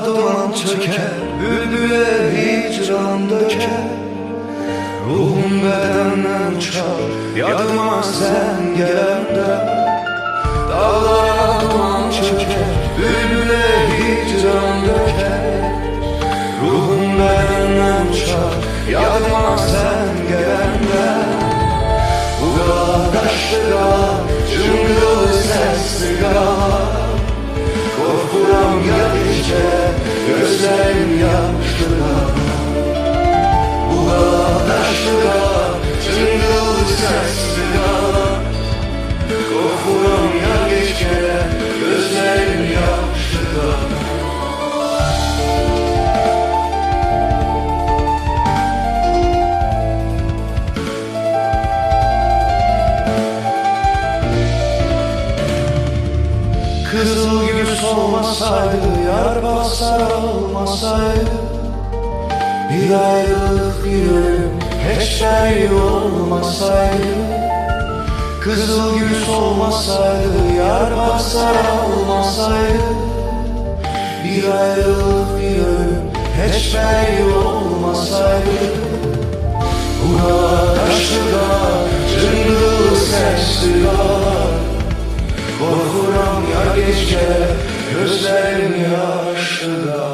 duman çöker, bülbüle hicran döker. Ruhum bedenden uçar, yadıma sen gelende. Dağlara duman çöker, bülbüle hicran döker. Ruhum bedenden uçar, yadıma sen gelende. Bu kaşlı dağ, cıngıl sesli dağ. Korkuram ya gece, gözlerim yaşlı dağ. Bu taşlı dağ, cıngıl sesli dağ. Korkuram ya gece, gözlerim yaşlı dağ. Kızıl gibi solmasaydı, yar basar olmasaydı, bir ayrılık bir ölüm, hiç şey olmasaydı. Kızıl gibi solmasaydı, yar basar olmasaydı, bir ayrılık bir ölüm, hiç şey olmasaydı. Buna taşlı dağ, cıngıl sesli dağ. Korkuram ya gece, gözlerim yaşlı dağ.